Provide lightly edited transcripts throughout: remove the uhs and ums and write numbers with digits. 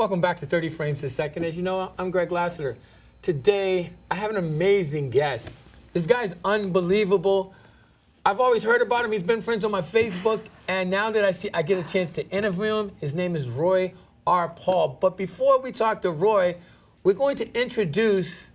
Welcome back to 30 Frames a Second. As you know, I'm Greg Lassiter. Today, I have an amazing guest. This guy's unbelievable. I've always heard about him. He's been friends on my Facebook, and now that I get a chance to interview him, his name is Roy R. Paul. But before we talk to Roy, we're going to introduce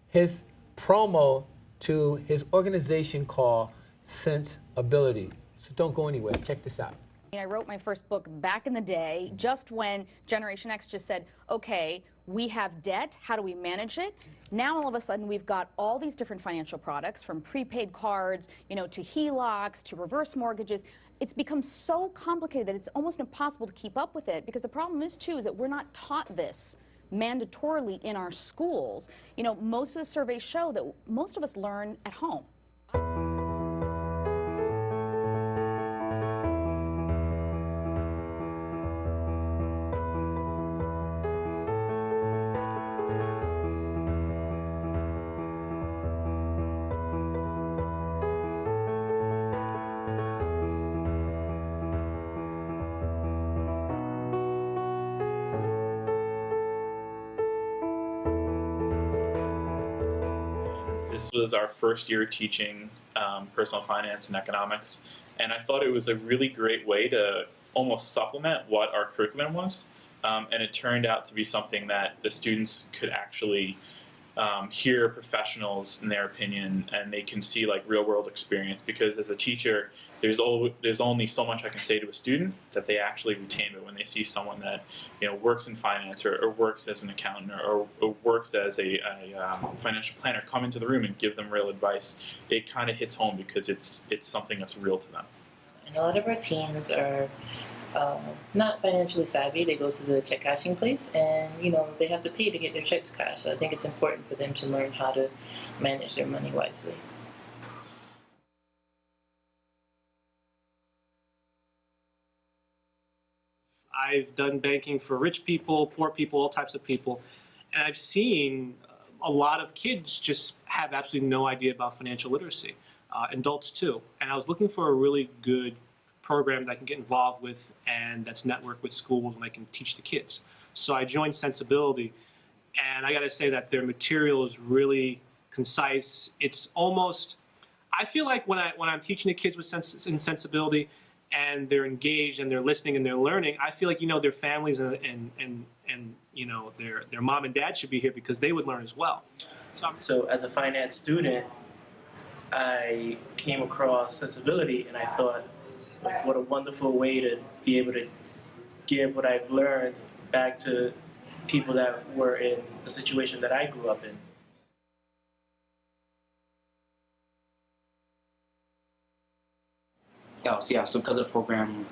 his promo to his organization called Sensibility. So don't go anywhere. Check this out. I wrote my first book back in the day, just when Generation X just said, okay, we have debt, how do we manage it? Now all of a sudden we've got all these different financial products, from prepaid cards, to HELOCs, to reverse mortgages. It's become so complicated that it's almost impossible to keep up with it, because the problem is that we're not taught this mandatorily in our schools. Most of the surveys show that most of us learn at home. This was our first year teaching personal finance and economics, and I thought it was a really great way to almost supplement what our curriculum was, and it turned out to be something that the students could actually hear professionals in their opinion, and they can see like real world experience, because as a teacher there's only so much I can say to a student that they actually retain, but when they see someone that works in finance or works as an accountant or works as a financial planner come into the room and give them real advice, it kind of hits home because it's something that's real to them. And a lot of our teens are not financially savvy. They go to the check cashing place, and they have to pay to get their checks cashed. So I think it's important for them to learn how to manage their money wisely. I've done banking for rich people, poor people, all types of people, and I've seen a lot of kids just have absolutely no idea about financial literacy, adults too. And I was looking for a really good program that I can get involved with and that's networked with schools and I can teach the kids. So I joined Sensibility, and I got to say that their material is really concise. It's almost, I feel like when I'm teaching the kids with Sensibility, and they're engaged and they're listening and they're learning, I feel like their families and their mom and dad should be here because they would learn as well. So as a finance student, I came across Sensibility, and I thought, like, what a wonderful way to be able to give what I've learned back to people that were in a situation that I grew up in. So because of the program,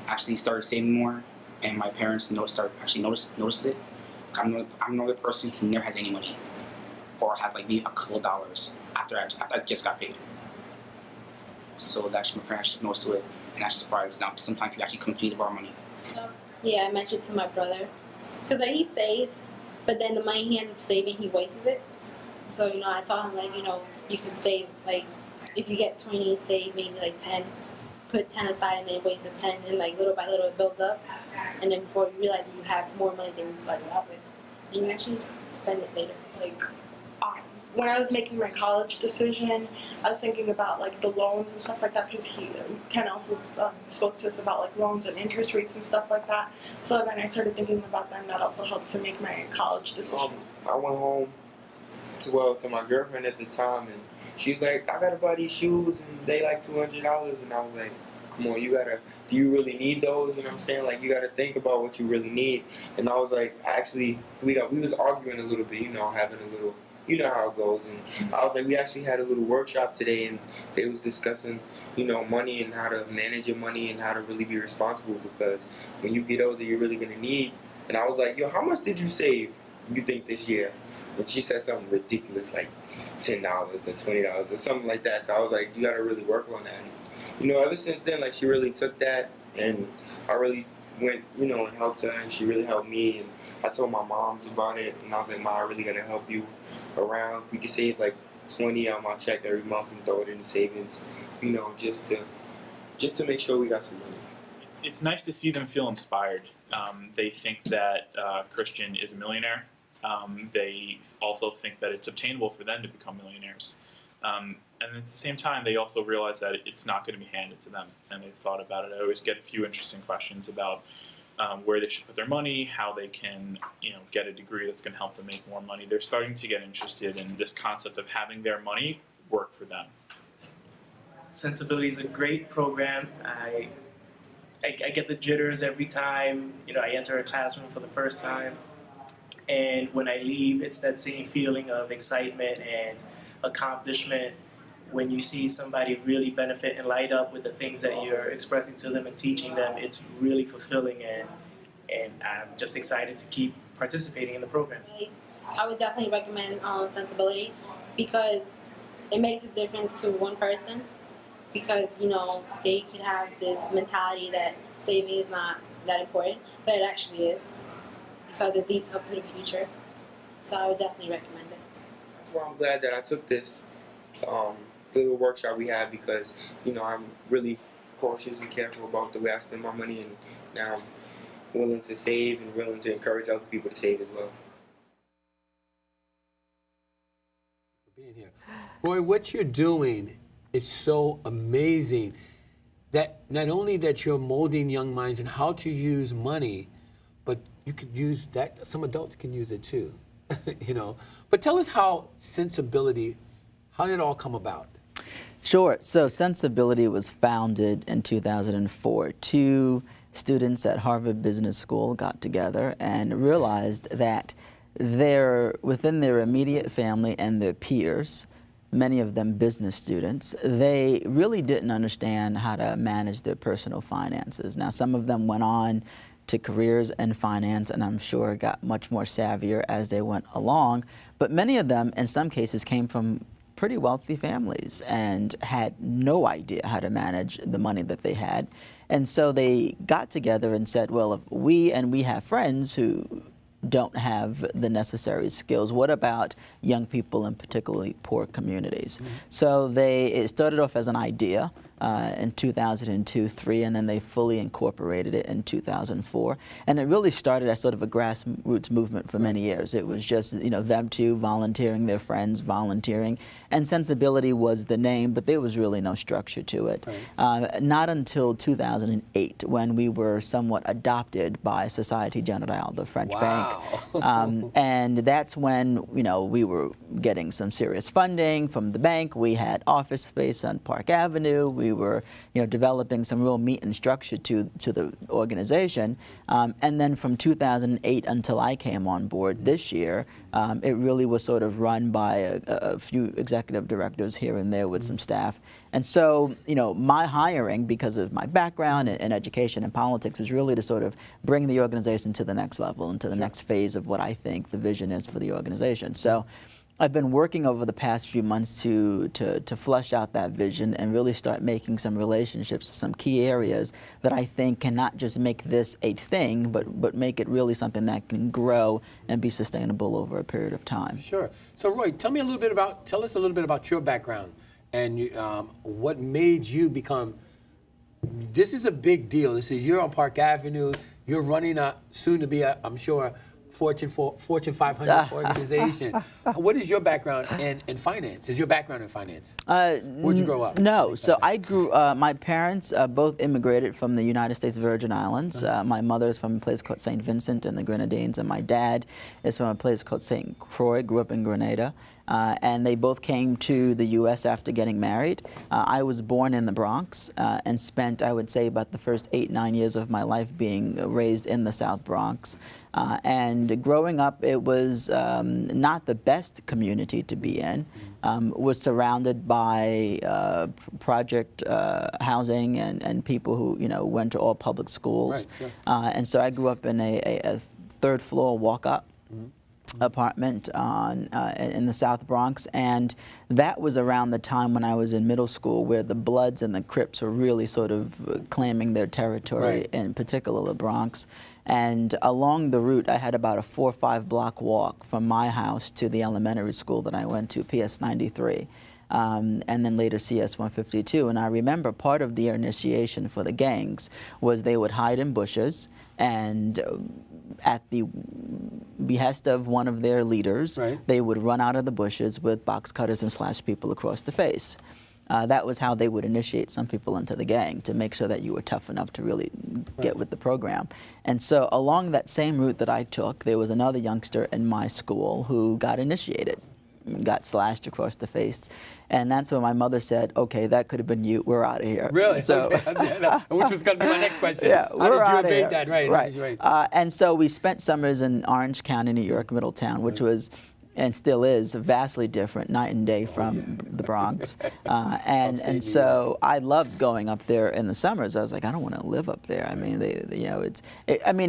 I actually started saving more, and my parents noticed it. I'm another person who never has any money, or has like maybe a couple of dollars after I just got paid. So that's my parents noticed it, and I'm surprised now. Sometimes people actually come to me to borrow money. Yeah, I mentioned to my brother, because he saves, but then the money he ends up saving, he wastes it. So I told him, like, you can save, like, if you get 20, save maybe like 10. Put 10 aside and then waste 10, and like little by little it builds up, and then before you realize you have more money than you started out with, and you actually spend it later. Like when I was making my college decision, I was thinking about like the loans and stuff like that, because he kind of also spoke to us about like loans and interest rates and stuff like that. So then I started thinking about that, and that also helped to make my college decision. I went home to my girlfriend at the time, and she was like, I gotta buy these shoes and they like $200, and I was like, come on, do you really need those? You know what I'm saying? Like, you gotta think about what you really need. And I was like, actually, we was arguing a little bit, having a little, how it goes. And I was like, we actually had a little workshop today, and they was discussing, money and how to manage your money and how to really be responsible, because when you get older, you're really gonna need. And I was like, yo, how much did you save, you think, this year? And she said something ridiculous, like $10 or $20 or something like that. So I was like, you gotta really work on that. And, ever since then, like, she really took that, and I really went, and helped her, and she really helped me. And I told my moms about it, and I was like, Mom, I'm really gonna help you around. We could save like 20 on my check every month and throw it in the savings, just to make sure we got some money. it's nice to see them feel inspired. They think that Christian is a millionaire. They also think that it's obtainable for them to become millionaires. And at the same time, they also realize that it's not going to be handed to them, and they've thought about it. I always get a few interesting questions about where they should put their money, how they can, get a degree that's going to help them make more money. They're starting to get interested in this concept of having their money work for them. Sensibility is a great program. I get the jitters every time I enter a classroom for the first time, and when I leave, it's that same feeling of excitement and accomplishment when you see somebody really benefit and light up with the things that you're expressing to them and teaching them. It's really fulfilling, and I'm just excited to keep participating in the program. I would definitely recommend Sensibility because it makes a difference to one person. Because they could have this mentality that saving is not that important, but it actually is, because it leads up to the future. So I would definitely recommend it. That's why I'm glad that I took this little workshop we had, because I'm really cautious and careful about the way I spend my money, and now I'm willing to save and willing to encourage other people to save as well. For being here, Roy, what you're doing is so amazing. That not only that you're molding young minds in how to use money, but you could use that. Some adults can use it too, But tell us how Sensibility, how did it all come about? Sure. So Sensibility was founded in 2004. Two students at Harvard Business School got together and realized that within their immediate family and their peers, many of them business students, they really didn't understand how to manage their personal finances. Now, some of them went on to careers in finance, and I'm sure got much more savvier as they went along, but many of them, in some cases, came from pretty wealthy families and had no idea how to manage the money that they had. And so they got together and said, well, if we have friends who don't have the necessary skills, what about young people in particularly poor communities? Mm-hmm. So it started off as an idea in 2002-03, and then they fully incorporated it in 2004. And it really started as sort of a grassroots movement for many years. It was just them two volunteering, their friends volunteering, and Sensibility was the name, but there was really no structure to it. Right. Not until 2008, when we were somewhat adopted by Société Générale, the French bank. And that's when we were getting some serious funding from the bank. We had office space on Park Avenue. We were developing some real meat and structure to the organization. And then from 2008 until I came on board this year, it really was sort of run by a few executive directors here and there with some staff. And so, my hiring, because of my background in education and politics, was really to sort of bring the organization to the next level and to the next phase of what I think the vision is for the organization. So I've been working over the past few months to flesh out that vision and really start making some relationships, some key areas that I think can not just make this a thing, but make it really something that can grow and be sustainable over a period of time. Sure. So Roy, tell us a little bit about your background and what made you become. This is a big deal. You're on Park Avenue. You're running a soon-to-be, I'm sure, Fortune 500 organization. What is your background in finance? Is your background in finance? Where'd you grow up? No. So I grew, my parents both immigrated from the United States Virgin Islands. My mother is from a place called St. Vincent in the Grenadines, and my dad is from a place called St. Croix, grew up in Grenada. And they both came to the U.S. after getting married. I was born in the Bronx and spent, I would say, about the first 8-9 years of my life being raised in the South Bronx. And growing up, it was not the best community to be in. Was surrounded by project housing and people who went to all public schools. Right, sure. And so I grew up in a third-floor walk-up. Mm-hmm. apartment in the South Bronx, and that was around the time when I was in middle school, where the Bloods and the Crips were really sort of claiming their territory, right. In particular the Bronx. And along the route, I had about a 4 or 5 block walk from my house to the elementary school that I went to, PS 93. and then later CS-152. And I remember part of their initiation for the gangs was they would hide in bushes, and at the behest of one of their leaders, they would run out of the bushes with box cutters and slash people across the face. That was how they would initiate some people into the gang, to make sure that you were tough enough to really get with the program. And so along that same route that I took, there was another youngster in my school who got initiated, got slashed across the face. And that's when my mother said, okay, that could have been you, we're out of here. Really? So, Okay. Which was going to be my next question. Yeah, How we're did you outta evade here. that? Right. How did you evade? And so we spent summers in Orange County, New York, Middletown, which was, and still is, vastly different, night and day from the Bronx. And so I loved going up there in the summers. I was like, I don't want to live up there. I mean,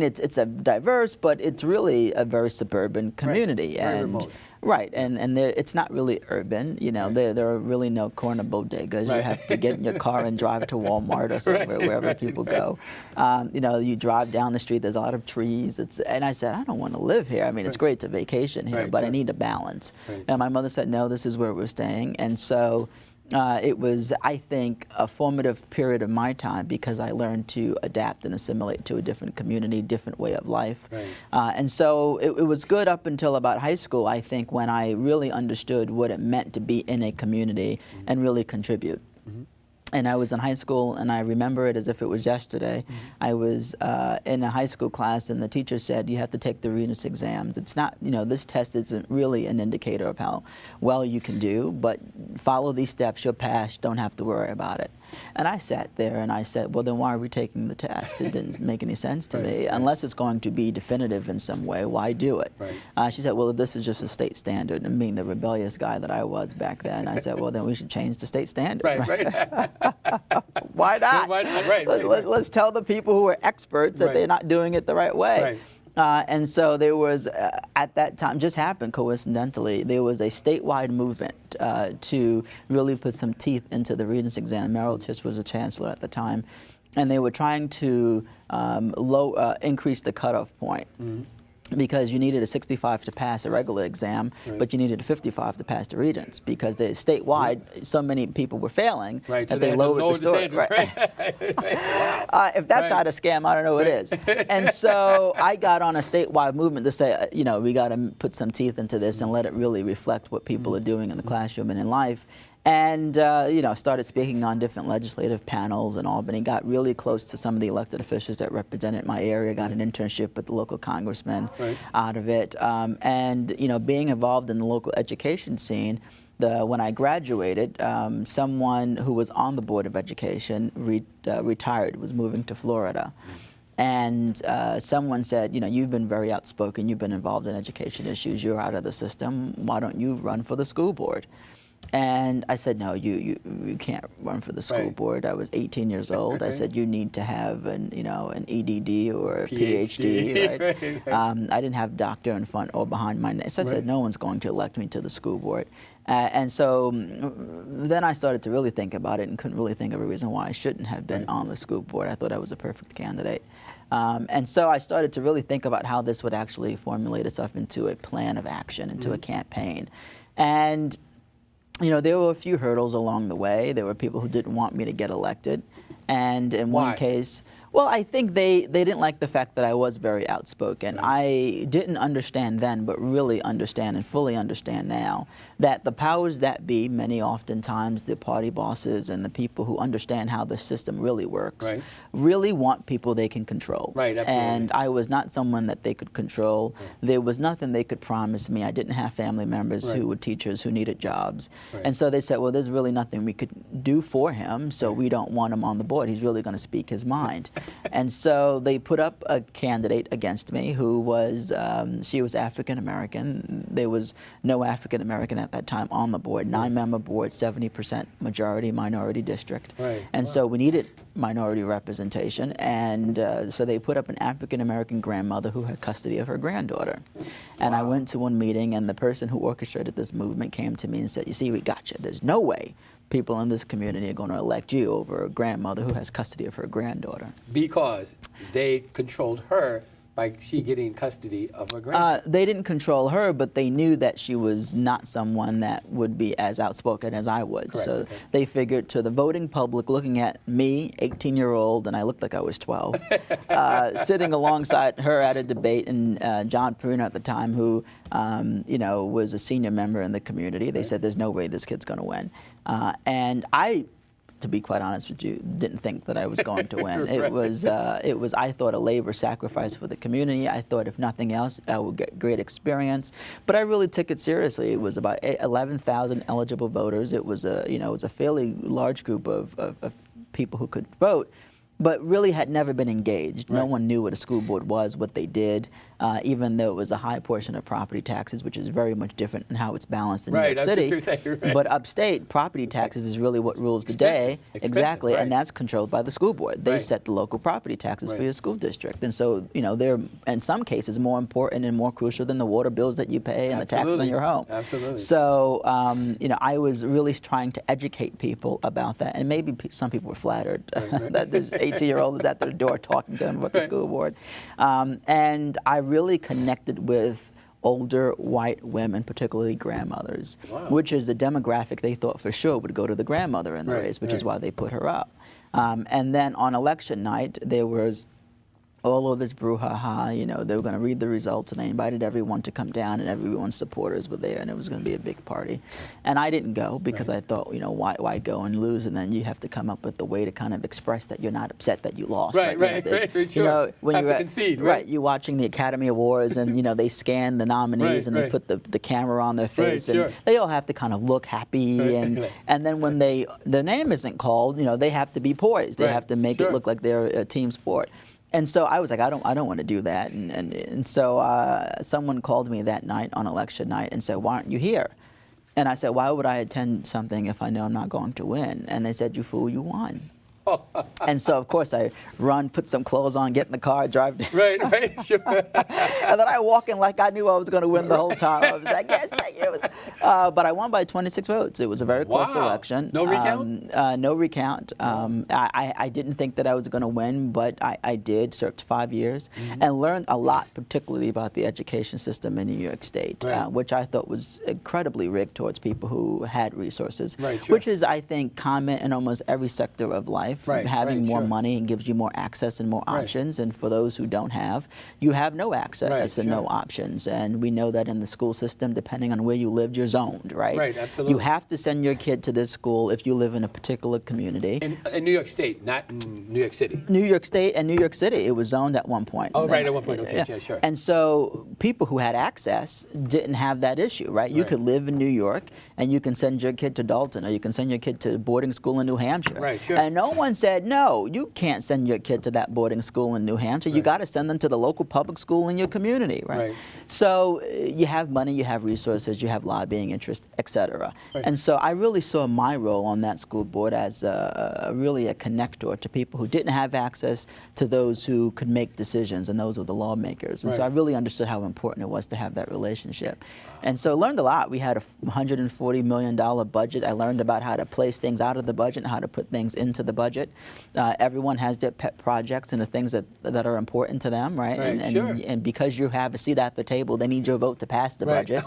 it's a diverse, but it's really a very suburban community. Very remote. Right, and it's not really urban. You know, there are really no corner bodegas. You have to get in your car and drive to Walmart or somewhere, wherever people go. You know, you drive down the street. There's a lot of trees. And I said, I don't want to live here. I mean, it's great to vacation here, but I need a balance. And my mother said, no, this is where we're staying. And so it was, I think, a formative period of my time, because I learned to adapt and assimilate to a different community, different way of life. And so it was good up until about high school, I think, when I really understood what it meant to be in a community and really contribute. And I was in high school, and I remember it as if it was yesterday. I was in a high school class, and the teacher said, you have to take the Regents exams. It's not, you know, this test isn't really an indicator of how well you can do, but follow these steps, you'll pass, don't have to worry about it. And I sat there and I said, well, then why are we taking the test? It didn't make any sense to me. Unless it's going to be definitive in some way, why do it? She said, well, this is just a state standard. And being the rebellious guy that I was back then, I said, well, then we should change the state standard. Why not? Why not? Let's tell the people who are experts that they're not doing it the right way. And so there was, at that time, just happened coincidentally, there was a statewide movement to really put some teeth into the Regents exam. Merrill Tisch was a chancellor at the time, and they were trying to increase the cutoff point. Because you needed a 65 to pass a regular exam, but you needed a 55 to pass the Regents, because statewide, so many people were failing that so they lowered the score. If that's not a scam, I don't know what is. And so I got on a statewide movement to say, you know, we got to put some teeth into this and let it really reflect what people are doing in the classroom and in life. And, you know, started speaking on different legislative panels in Albany, got really close to some of the elected officials that represented my area, got an internship with the local congressman out of it. And, you know, being involved in the local education scene, when I graduated, someone who was on the Board of Education retired, was moving to Florida. And someone said, you know, you've been very outspoken, you've been involved in education issues, you're out of the system, why don't you run for the school board? And I said, no, you can't run for the school board. I was 18 years old. I said, you need to have an EDD or a PhD. I didn't have doctor in front or behind my name. So I said, no one's going to elect me to the school board. And so then I started to really think about it and couldn't really think of a reason why I shouldn't have been on the school board. I thought I was a perfect candidate. And so I started to really think about how this would actually formulate itself into a plan of action, into a campaign. And you know, there were a few hurdles along the way. There were people who didn't want me to get elected. And in one case, well, I think they didn't like the fact that I was very outspoken. I didn't understand then, but really understand and fully understand now, that the powers that be, many oftentimes the party bosses and the people who understand how the system really works, really want people they can control. And I was not someone that they could control. There was nothing they could promise me. I didn't have family members who were teachers who needed jobs. And so they said, well, there's really nothing we could do for him, so we don't want him on the board. He's really going to speak his mind. And so they put up a candidate against me who was, she was African American. There was no African American at that time on the board. 9-member board, 70% majority minority district. And so we needed minority representation. And so they put up an African American grandmother who had custody of her granddaughter. And I went to one meeting, and the person who orchestrated this movement came to me and said, you see, we got you. There's no way people in this community are going to elect you over a grandmother who has custody of her granddaughter. Because they controlled her by she getting custody of her grandchild? They didn't control her, but they knew that she was not someone that would be as outspoken as I would. Correct, so okay. they figured to the voting public, looking at me, 18-year-old, and I looked like I was 12, sitting alongside her at a debate, and John Perino at the time, who was a senior member in the community, they said, there's no way this kid's going to win. And I, to be quite honest with you, didn't think that I was going to win. It was, I thought, a labor sacrifice for the community. I thought, if nothing else, I would get great experience. But I really took it seriously. It was about 11,000 eligible voters. It was it was a fairly large group of people who could vote, but really had never been engaged. No one knew what a school board was, what they did, even though it was a high portion of property taxes, which is very much different in how it's balanced in New York City. But upstate, property taxes is really what rules the day. Exactly, and that's controlled by the school board. They set the local property taxes for your school district. And so, they're, in some cases, more important and more crucial than the water bills that you pay and the taxes on your home. Absolutely. So, I was really trying to educate people about that. And maybe some people were flattered that there's 18-year-olds at their door talking to them about the school board. And I really connected with older white women, particularly grandmothers, which is the demographic they thought for sure would go to the grandmother in the race, which is why they put her up. And then on election night, there was all of this brouhaha. They were going to read the results, and they invited everyone to come down, and everyone's supporters were there, and it was going to be a big party. And I didn't go because I thought, why go and lose, and then you have to come up with the way to kind of express that you're not upset that you lost. Right. Sure. When have you're to concede, you're watching the Academy Awards, and they scan the nominees, and they put the camera on their face, and they all have to kind of look happy, and then when the name isn't called, they have to be poised. They have to make it look like they're a team sport. And so I was like, I don't want to do that. And so someone called me that night on election night and said, why aren't you here? And I said, why would I attend something if I know I'm not going to win? And they said, you fool, you won. And so, of course, I run, put some clothes on, get in the car, drive down. Right, sure. And then I walk in like I knew I was going to win the whole time. I was like, yes, thank you. But I won by 26 votes. It was a very close election. No recount? No recount. I didn't think that I was going to win, but I did. Served 5 years and learned a lot, particularly about the education system in New York State, which I thought was incredibly rigged towards people who had resources, which is, I think, common in almost every sector of life. Having more money gives you more access and more options, and for those who don't have, you have no access and no options. And we know that in the school system, depending on where you lived, you're zoned, right? Right, absolutely. You have to send your kid to this school if you live in a particular community. In New York State, not in New York City. New York State and New York City, it was zoned at one point. Oh, right, at one point, okay, yeah, sure. And so people who had access didn't have that issue, right? You could live in New York and you can send your kid to Dalton, or you can send your kid to boarding school in New Hampshire. Right, sure. And no one said, no, you can't send your kid to that boarding school in New Hampshire. You got to send them to the local public school in your community, right? So you have money, you have resources, you have lobbying interest, et cetera. And so I really saw my role on that school board as really a connector to people who didn't have access to those who could make decisions, and those were the lawmakers. And so I really understood how important it was to have that relationship. And so learned a lot. We had a $140 million budget. I learned about how to place things out of the budget and how to put things into the budget. Everyone has their pet projects and the things that are important to them, right? And because you have a seat at the table, they need your vote to pass the budget.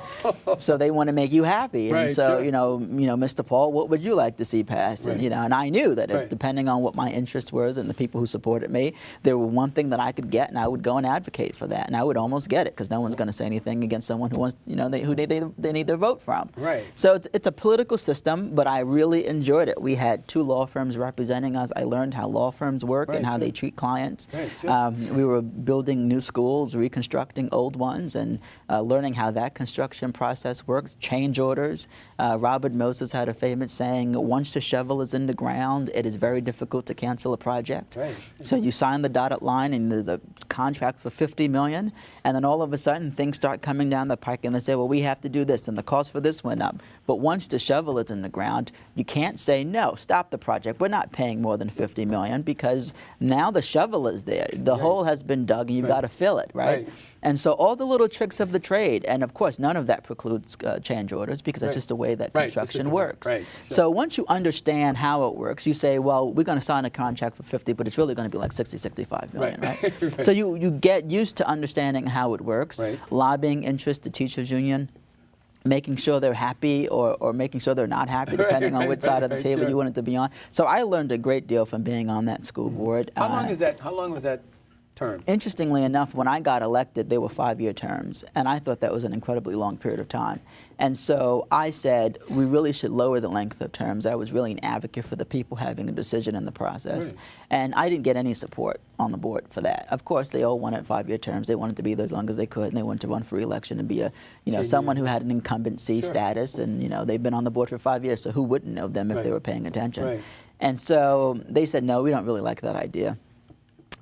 So they want to make you happy. And so, Mr. Paul, what would you like to see passed? And, and I knew that if, depending on what my interest was and the people who supported me, there were one thing that I could get, and I would go and advocate for that. And I would almost get it, because no one's going to say anything against someone who wants, who they need their vote from. So it's a political system, but I really enjoyed it. We had 2 law firms representing us. I learned how law firms work and how they treat clients. We were building new schools, reconstructing old ones, and learning how that construction process works. Change orders. Robert Moses had a famous saying, once the shovel is in the ground, it is very difficult to cancel a project. So you sign the dotted line, and there's a contract for $50 million, and then all of a sudden things start coming down the pike, and they say, well, we have to do this, and the cost for this went up. But once the shovel is in the ground, you can't say, no, stop the project. We're not paying more more than 50 million because now the shovel is there. The hole has been dug and you've got to fill it, right? And so all the little tricks of the trade, and of course none of that precludes change orders because that's just the way that construction works. So once you understand how it works, you say, well, we're going to sign a contract for 50, but it's really going to be like 60, 65 million, right? So you get used to understanding how it works, lobbying interest, the teachers union, making sure they're happy or making sure they're not happy, depending on which side of the table you wanted to be on. So I learned a great deal from being on that school board. How long was that term? Interestingly enough, when I got elected, they were 5-year terms, and I thought that was an incredibly long period of time. And so I said, we really should lower the length of terms. I was really an advocate for the people having a decision in the process. And I didn't get any support on the board for that. Of course, they all wanted 5-year terms. They wanted to be there as long as they could, and they wanted to run for re-election and be someone who had an incumbency status. And they've been on the board for 5 years, so who wouldn't know them if they were paying attention? And so they said, no, we don't really like that idea.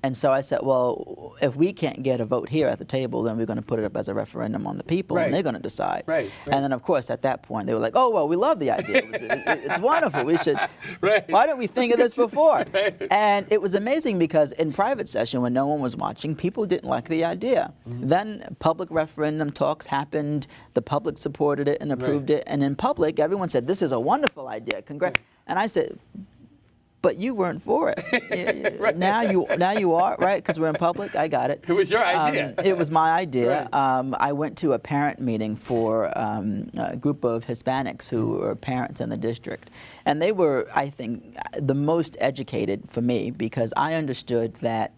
And so I said, well, if we can't get a vote here at the table, then we're going to put it up as a referendum on the people, and they're going to decide. And then, of course, at that point, they were like, oh, well, we love the idea. It's wonderful. We should. Why didn't we think of this before? And it was amazing because in private session, when no one was watching, people didn't like the idea. Then public referendum talks happened. The public supported it and approved it. And in public, everyone said, this is a wonderful idea. Congrats. And I said, but you weren't for it. Now you are, right? Because we're in public. I got it. It was your idea. It was my idea. I went to a parent meeting for a group of Hispanics who were parents in the district. And they were, I think, the most educated for me because I understood that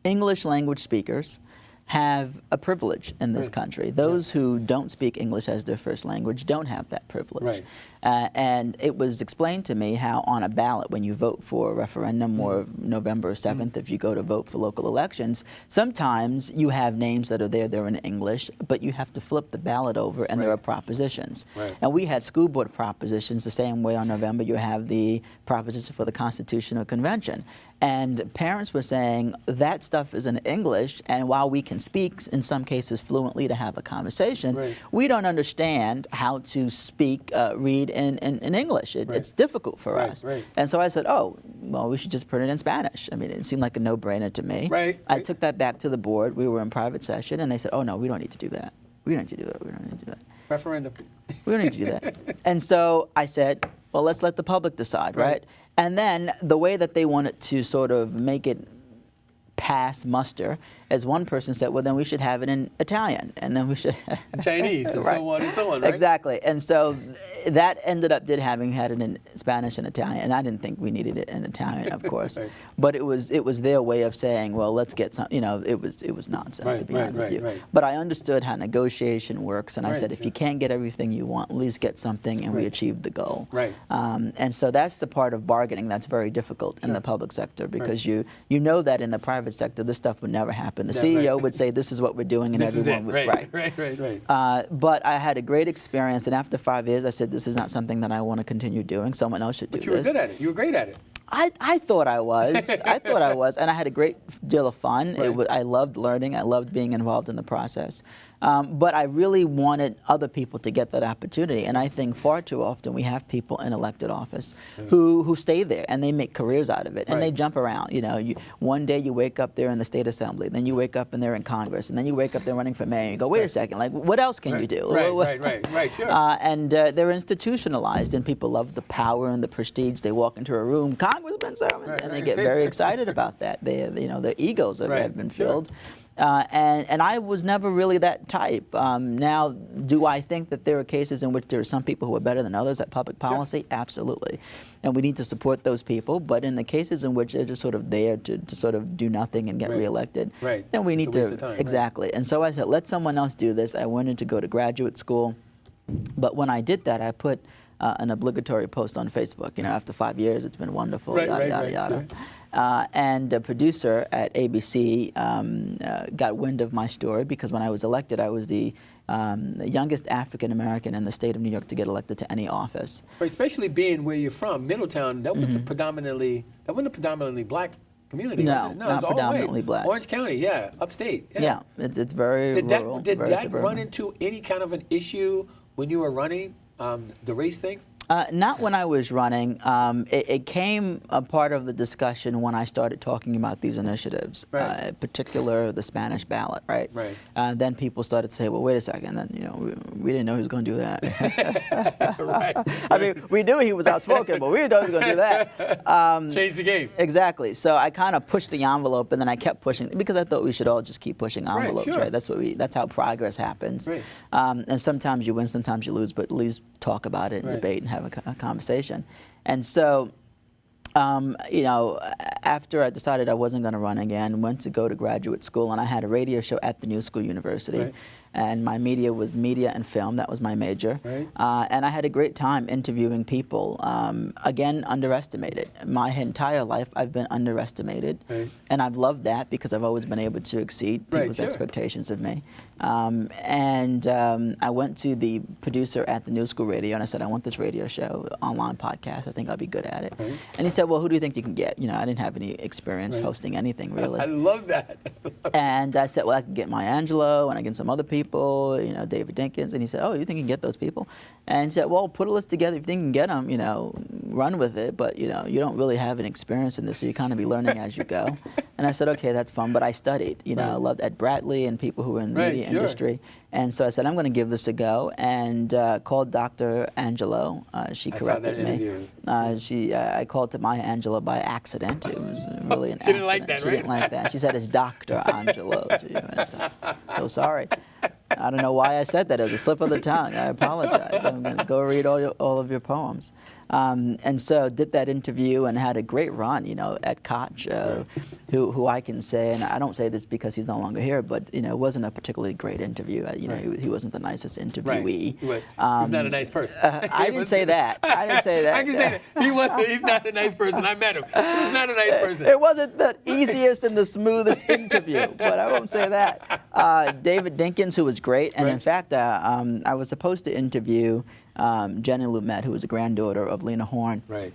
English language speakers have a privilege in this country. Those who don't speak English as their first language don't have that privilege. And it was explained to me how on a ballot, when you vote for a referendum or November 7th, if you go to vote for local elections, sometimes you have names that are there, they're in English, but you have to flip the ballot over and there are propositions. And we had school board propositions the same way on November you have the proposition for the Constitutional Convention. And parents were saying that stuff is in English, and while we can speak, in some cases, fluently to have a conversation, we don't understand how to speak, read in English. It's difficult for us. And so I said, oh, well, we should just put it in Spanish. I mean, it seemed like a no-brainer to me. I took that back to the board. We were in private session, and they said, oh, no, we don't need to do that. We don't need to do that. We don't need to do that. Referendum. We don't need to do that. And so I said, well, let's let the public decide, right? And then the way that they wanted to sort of make it pass muster, as one person said, well, then we should have it in Italian, and then we should Chinese, and so on and so on, right? Exactly. And so that ended up having had it in Spanish and Italian, and I didn't think we needed it in Italian, of course. But it was their way of saying, well, let's get some, it was nonsense, to be honest with you. But I understood how negotiation works, and I said, if you can't get everything you want, at least get something, and we achieved the goal. And so that's the part of bargaining that's very difficult in the public sector, because you know that in the private sector, this stuff would never happen. The CEO would say, this is what we're doing, and everyone would, but I had a great experience, and after 5 years, I said, this is not something that I want to continue doing. Someone else should do this. But you were good at it. You were great at it. I thought I was. I thought I was, and I had a great deal of fun. I loved learning. I loved being involved in the process. But I really wanted other people to get that opportunity. And I think far too often we have people in elected office who stay there and they make careers out of it. And they jump around. One day you wake up there in the state assembly, then you wake up and they're in Congress, and then you wake up there running for mayor, and you go, wait a second, like, what else can you do? Sure. And they're institutionalized, and people love the power and the prestige. They walk into a room, congressmen, servants, and they get very excited about that. Their egos have been filled. And I was never really that type. Now, do I think that there are cases in which there are some people who are better than others at public policy? Absolutely. And we need to support those people. But in the cases in which they're just sort of there to sort of do nothing and get reelected, then we need to, exactly. And so I said, let someone else do this. I wanted to go to graduate school. But when I did that, I put an obligatory post on Facebook. After 5 years, it's been wonderful, yada, yada, yada. And a producer at ABC got wind of my story, because when I was elected, I was the youngest African American in the state of New York to get elected to any office. Especially being where you're from, Middletown, that was wasn't a predominantly black community. No, was it? not predominantly black. Orange County, upstate. Yeah, it's very rural. Did very that suburban. run into any kind of an issue when you were running, the race thing? Not when I was running. It came a part of the discussion when I started talking about these initiatives, Right. in particular the Spanish ballot, right? Right. Then people started to say, well, wait a second, then, we didn't know he was going to do that. Right. I mean, we knew he was outspoken, but we didn't know he was going to do that. Change the game. Exactly. So I kind of pushed the envelope, and then I kept pushing because I thought we should all just keep pushing envelopes, sure. right? That's how progress happens. Right. And sometimes you win, sometimes you lose, but at least talk about it and Right. debate and have a conversation. And so, after I decided I wasn't going to run again, went to go to graduate school, and I had a radio show at the New School University. Right. And my media was media and film. That was my major. Right. And I had a great time interviewing people. Again, underestimated. My entire life, I've been underestimated. Right. And I've loved that because I've always been able to exceed Right, people's sure. expectations of me. I went to the producer at the New School Radio, and I said, I want this radio show, online podcast. I think I'll be good at it. Right. And he said, well, who do you think you can get? I didn't have any experience Right. hosting anything, really. I love that. And I said, well, I can get Maya Angelou, and I can get some other people, David Dinkins. And he said, oh, you think you can get those people? And he said, well, put a list together. If you think you can get them, run with it. But, you don't really have an experience in this, so you kind of be learning as you go. And I said, okay, that's fun. But I studied. I loved Ed Bradley and people who were in the Right, media sure. industry. And so I said, I'm going to give this a go. And called Dr. Angelou. She I saw that corrected me. interview. I called to Maya Angelou by accident. It was really an She didn't like accident. that, She didn't right? like that. She said, it's Dr. Angelou. And I said, so sorry. I don't know why I said that. It was a slip of the tongue. I apologize. I'm going to go read all of your poems. And so did that interview and had a great run, at Koch, who I can say, and I don't say this because he's no longer here, but, it wasn't a particularly great interview. He wasn't the nicest interviewee. Right. He's not a nice person. I didn't say that. I didn't say that. I can say that. He's not a nice person. I met him. He's not a nice person. It wasn't the easiest and the smoothest interview, but I won't say that. David Dinkins, who was great, and in fact, I was supposed to interview Jenny Lumet, who was a granddaughter of Lena Horne. Right.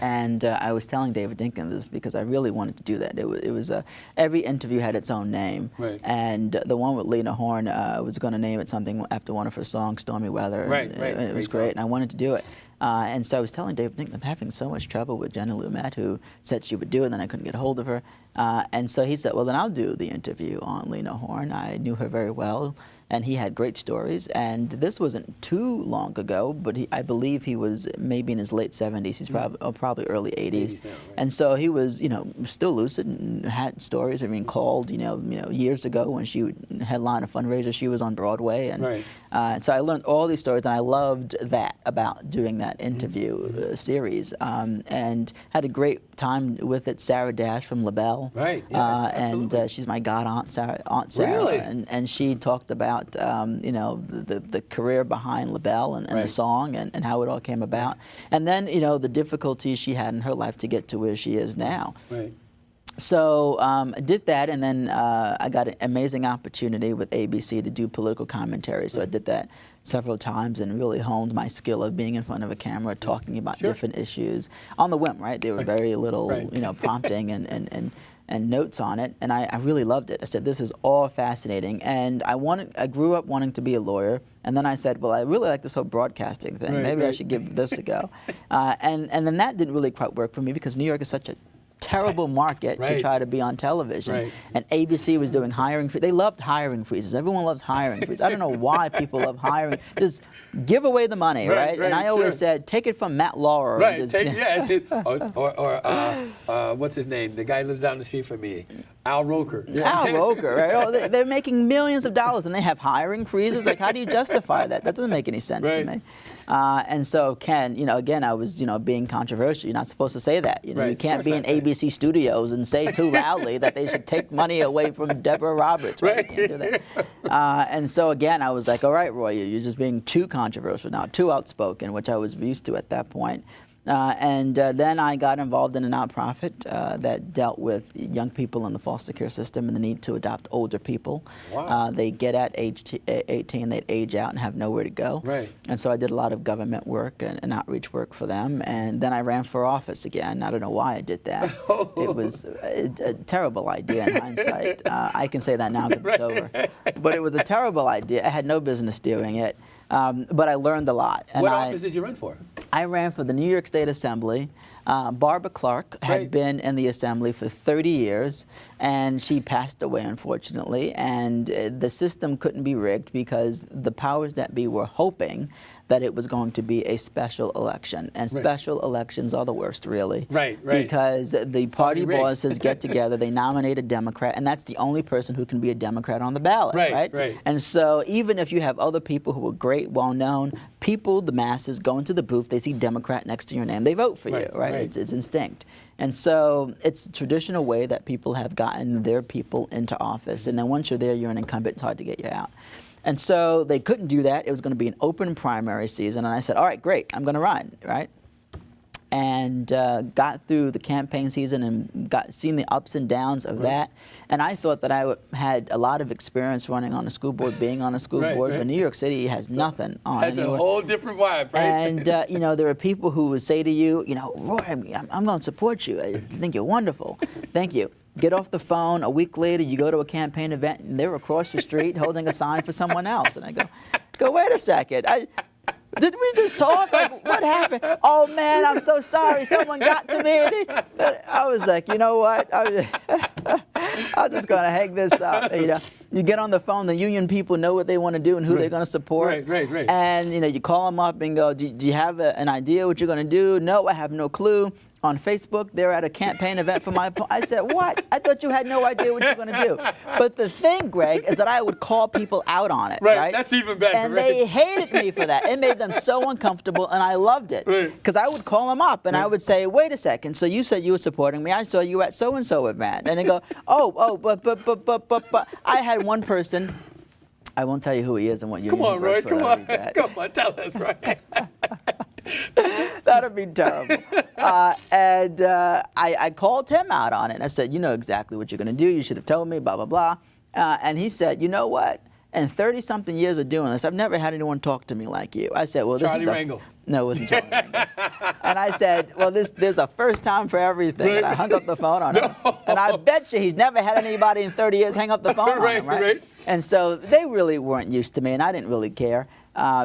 And I was telling David Dinkins this because I really wanted to do that. It was every interview had its own name, Right. and the one with Lena Horne was going to name it something after one of her songs, "Stormy Weather." Right, and, right. and it was Great great, song. and I wanted to do it. And so I was telling David Dinkins, I'm having so much trouble with Jenny Lumet, who said she would do it, and then I couldn't get a hold of her. And so he said, well, then I'll do the interview on Lena Horne. I knew her very well, and he had great stories. And this wasn't too long ago, but I believe he was maybe in his late 70s. He's probably early 80s. now, right. And so he was, still lucid and had stories. I mean, called, years ago when she would headline a fundraiser, she was on Broadway. And Right. so I learned all these stories, and I loved that about doing that interview series, and had a great time with it. Sarah Dash from LaBelle, Right, yeah, and absolutely. she's my god aunt, Aunt Sarah, Really? and she talked about the career behind LaBelle and the Right. song and how it all came about, and then the difficulties she had in her life to get to where she is now. Right. So I did that, and then I got an amazing opportunity with ABC to do political commentary. So I did that several times and really honed my skill of being in front of a camera, talking about Sure. different issues on the whim. Right? There were very little, Right. prompting and notes on it, and I really loved it. I said, this is all fascinating, and I grew up wanting to be a lawyer, and then I said, well, I really like this whole broadcasting thing. Right, Maybe I right. should give this a go. And then that didn't really quite work for me because New York is such a terrible market to Right. try to be on television. Right. And ABC was doing hiring. They loved hiring freezes. Everyone loves hiring freezes. I don't know why people love hiring. Just give away the money, Right, right? And right, I always sure. said, take it from Matt Lauer. Right. Just- Or what's his name? The guy who lives down the street from me, Al Roker. Al Roker, right? Oh, they're making millions of dollars and they have hiring freezes. Like, how do you justify that? That doesn't make any sense to Right. me. And so, Ken, again, I was, being controversial. You're not supposed to say that. You Right, of can't course be in not, right. ABC studios and say too loudly that they should take money away from Deborah Roberts. Right? You can't do that. And so, again, I was like, all right, Roy, you're just being too controversial now, too outspoken, which I was used to at that point. And then I got involved in a nonprofit that dealt with young people in the foster care system and the need to adopt older people. Wow. They get at age 18, they'd age out and have nowhere to go. Right. And so I did a lot of government work and outreach work for them. And then I ran for office again. I don't know why I did that. It was a terrible idea in hindsight. I can say that now because it's over. But it was a terrible idea. I had no business doing it. But I learned a lot. And What office did you run for? I ran for the New York State Assembly. Barbara Clark had Right. been in the Assembly for 30 years, and she passed away, unfortunately. And the system couldn't be rigged because the powers that be were hoping that it was going to be a special election. And Right. special elections are the worst, really. Right. Because the party rigged. bosses get together, they nominate a Democrat, and that's the only person who can be a Democrat on the ballot, Right. And so even if you have other people who are great, well-known, people, the masses, go into the booth, they see Democrat next to your name, they vote for you, right? It's instinct. And so it's a traditional way that people have gotten their people into office. And then once you're there, you're an incumbent, it's hard to get you out. And so they couldn't do that. It was going to be an open primary season. And I said, all right, great, I'm going to run, right? And got through the campaign season and seen the ups and downs of that. And I thought that I had a lot of experience running on a school board, being on a school board, but New York City has nothing on Has anywhere. a whole different vibe, right? And you know, there are people who would say to you, you know, Roy, I'm going to support you. I think you're wonderful. Thank you. Get off the phone. A week later, you go to a campaign event, and they're across the street holding a sign for someone else. And I go, wait a second. Did we just talk? Like, what happened? Oh man, I'm so sorry. Someone got to me. I was like, you know what? I was just gonna hang this up. You know, you get on the phone. The union people know what they want to do and who they're gonna support. Right. And you know, you call them up and go, do you have an idea what you're gonna do? No, I have no clue. On Facebook, they're at a campaign event for my opponent. I said, what? I thought you had no idea what you were going to do. But the thing, Greg, is that I would call people out on it, right? That's even better, And right? they hated me for that. It made them so uncomfortable, and I loved it. Because I would call them up, and I would say, wait a second, so you said you were supporting me. I saw you at so-and-so event. And they go, but I had one person, I won't tell you who he is and what union Come on, he Roy, works for. come That'd on. be bad. Come on, tell us, right? That'd be terrible. I called him out on it. I said, you know exactly what you're going to do. You should have told me, blah, blah, blah. And he said, you know what? In 30-something years of doing this, I've never had anyone talk to me like you. I said, well, this Charlie is Rangel. No, it wasn't Charlie Rangel. And I said, well, there's a first time for everything. And I hung up the phone on him. And I bet you he's never had anybody in 30 years hang up the phone on him, right? And so they really weren't used to me, and I didn't really care.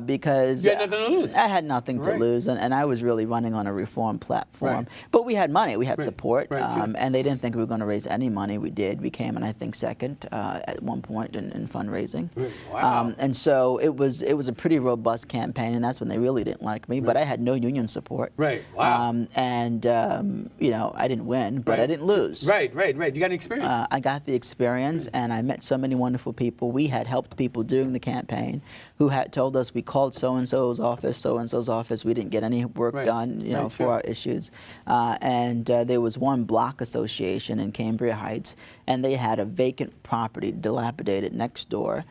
Because you had nothing to lose. I had nothing to lose, and I was really running on a reform platform. But we had money, we had support, and they didn't think we were going to raise any money. We did. We came in, I think, second at one point in fundraising. Wow. And so it was a pretty robust campaign, and that's when they really didn't like me. But I had no union support. Right. Wow. You know, I didn't win, but I didn't lose. Right. You got an experience. I got the experience, and I met so many wonderful people. We had helped people during the campaign who had told us we called so-and-so's office. We didn't get any work done, you know, for our issues. There was one block association in Cambria Heights, and they had a vacant property, dilapidated next door.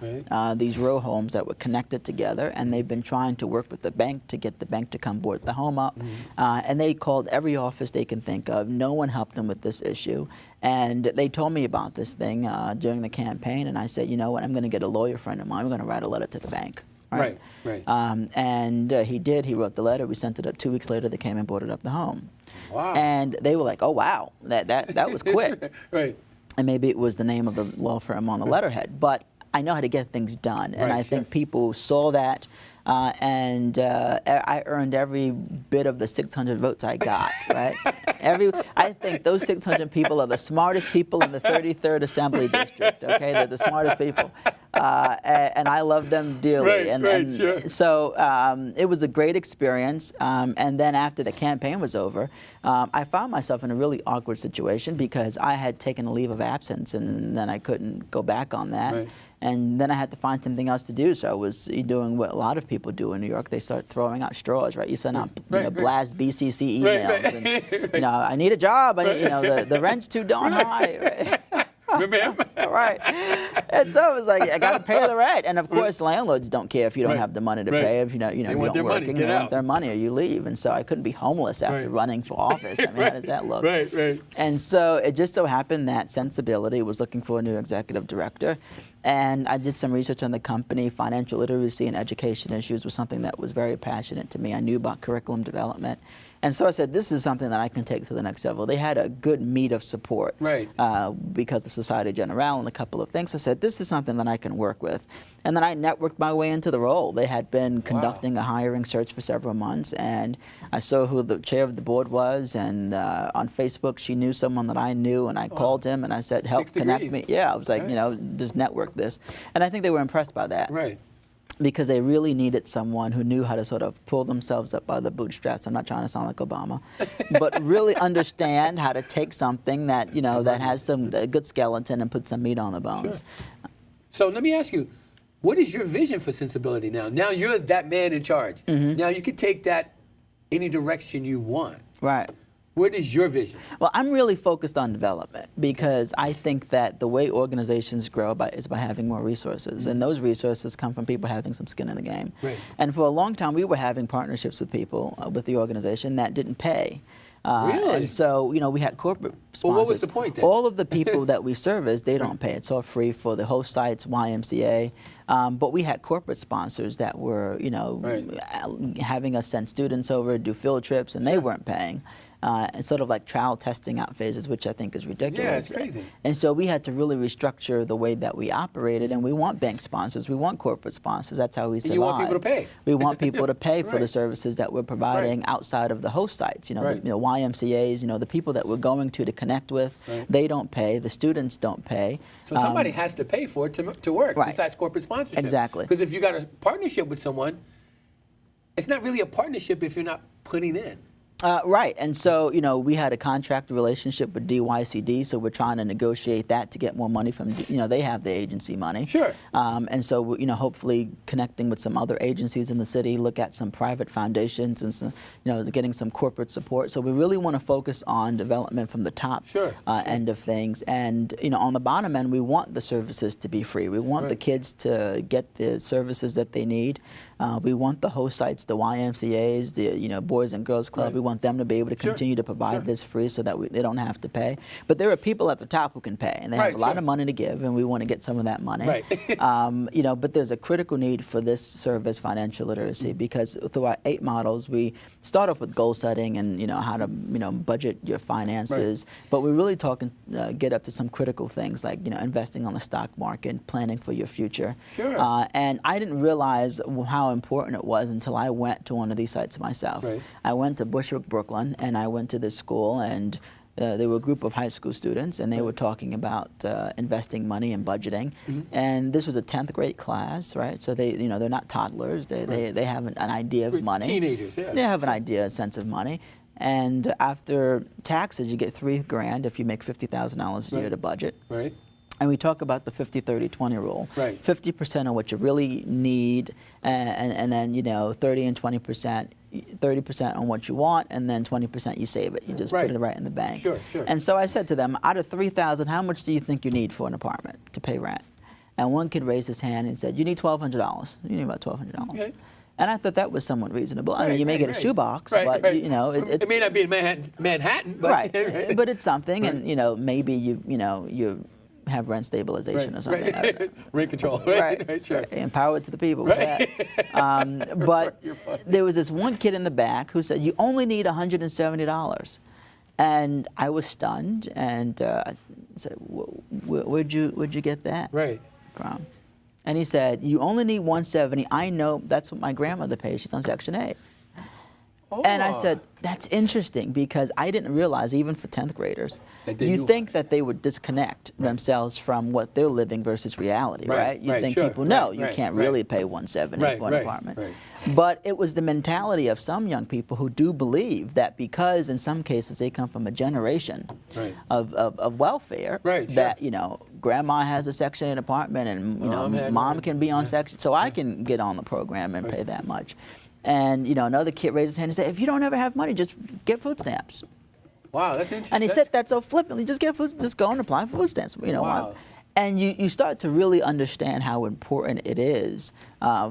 These row homes that were connected together, and they've been trying to work with the bank to get the bank to come board the home up. And they called every office they can think of. No one helped them with this issue. And they told me about this thing during the campaign, and I said, you know what, I'm going to get a lawyer friend of mine. We're going to write a letter to the bank. Right. He did. He wrote the letter. We sent it up. 2 weeks later, they came and boarded up the home. Wow. And they were like, oh, wow, that was quick. Right. And maybe it was the name of the law firm on the letterhead. But I know how to get things done. And I think people saw that. I earned every bit of the 600 votes I got, right? I think those 600 people are the smartest people in the 33rd Assembly District, okay? They're the smartest people. And I love them dearly. So it was a great experience. And then after the campaign was over, I found myself in a really awkward situation because I had taken a leave of absence, and then I couldn't go back on that. And then I had to find something else to do. So I was doing what a lot of people do in New York. They start throwing out straws, right? You send out blast BCC emails. And, you know, I need a job. I need, you know, the rent's too darn high. Right. And so it was like, I got to pay the rent. And of course, landlords don't care if you don't have the money to pay. If you know, they you want don't their work, money. they want their money, or you leave. And so I couldn't be homeless after running for office. I mean, how does that look? And so it just so happened that Sensibility was looking for a new executive director. And I did some research on the company. Financial literacy and education issues was something that was very passionate to me. I knew about curriculum development. And so I said, this is something that I can take to the next level. They had a good meat of support Right. because of Societe Generale and a couple of things. So I said, this is something that I can work with. And then I networked my way into the role. They had been conducting a hiring search for several months, and I saw who the chair of the board was, and on Facebook she knew someone that I knew, and I called him and I said, help 6 connect degrees. me. Yeah, I was like, Right. you know, just network this. And I think they were impressed by that. Right. Because they really needed someone who knew how to sort of pull themselves up by the bootstraps. I'm not trying to sound like Obama, but really understand how to take something that, you know, that has a good skeleton and put some meat on the bones. Sure. So let me ask you, what is your vision for Sensibility now? Now you're that man in charge. Now you can take that any direction you want. Right. What is your vision? Well, I'm really focused on development because I think that the way organizations grow is by having more resources, and those resources come from people having some skin in the game. Right. And for a long time, we were having partnerships with people with the organization that didn't pay. Really? And so, you know, we had corporate sponsors. Well, what was the point then? All of the people that we service, they don't pay. It's all free for the host sites, YMCA. But we had corporate sponsors that were, you know, having us send students over, do field trips, and they weren't paying. And sort of like trial testing out phases, which I think is ridiculous. Yeah, it's crazy. And so we had to really restructure the way that we operated, and we want bank sponsors, we want corporate sponsors. That's how we survive. And you want people to pay. We want people to pay for the Right. services that we're providing outside of the host sites. You know, Right. the YMCA's, you know, the people that we're going to connect with, Right. they don't pay, the students don't pay. So somebody has to pay for it to work, Right. besides corporate sponsorship. Exactly. Because if you got a partnership with someone, it's not really a partnership if you're not putting in. Right, and so, you know, we had a contract relationship with DYCD, so we're trying to negotiate that to get more money from, you know, they have the agency money. Sure. And so, you know, hopefully connecting with some other agencies in the city, look at some private foundations and some, you know, getting some corporate support. So we really want to focus on development from the top end of things. And, you know, on the bottom end, we want the services to be free. We want the kids to get the services that they need. We want the host sites, the YMCA's, the, you know, Boys and Girls Club. We want them to be able to continue to provide this free so that they don't have to pay. But there are people at the top who can pay, and they have a lot of money to give, and we want to get some of that money. Right. You know, but there's a critical need for this service, financial literacy, because through our 8 models, we start off with goal setting and, you know, how to, you know, budget your finances. But we're really talking, get up to some critical things like, you know, investing on the stock market, planning for your future. Sure. And I didn't realize how important it was until I went to one of these sites myself. Right. I went to Bushwick, Brooklyn, and I went to this school, and there were a group of high school students, and they were talking about investing money and budgeting. And this was a 10th grade class, right? So they, you know, they're not toddlers. They have an idea of money. Teenagers, yeah. They have an idea, a sense of money. And after taxes, you get $3,000 if you make $50,000 a year to budget. Right. And we talk about the 50-30-20 rule. Right. 50% of what you really need, and then, you know, 30 and 20%, 30% on what you want, and then 20% you save it. You just put it right in the bank. Sure, sure. And so I said to them, out of $3,000, how much do you think you need for an apartment to pay rent? And one kid raised his hand and said, you need $1,200. You need about $1,200. Okay. And I thought that was somewhat reasonable. I mean, you may get a shoebox, but you know, it may not be in Manhattan, but right. But it's something, and you know, maybe you have rent stabilization or something. Rent control. Right. Sure. Empower it to the people. But there was this one kid in the back who said, you only need $170. And I was stunned, and I said, where'd you get that from? And he said, you only need $170. I know that's what my grandmother pays. She's on Section 8. And I said, that's interesting, because I didn't realize, even for 10th graders, you think that they would disconnect themselves from what they're living versus reality, right? You think people know you can't really pay $170 for an apartment. But it was the mentality of some young people who do believe that because in some cases they come from a generation of welfare, that, you know, grandma has a Section 8 apartment and, you know, mom can be on Section, so I can get on the program and pay that much. And, you know, another kid raised his hand and said, if you don't ever have money, just get food stamps. Wow, that's interesting. And he said that so flippantly, just go and apply for food stamps. You know, wow. And you start to really understand how important it is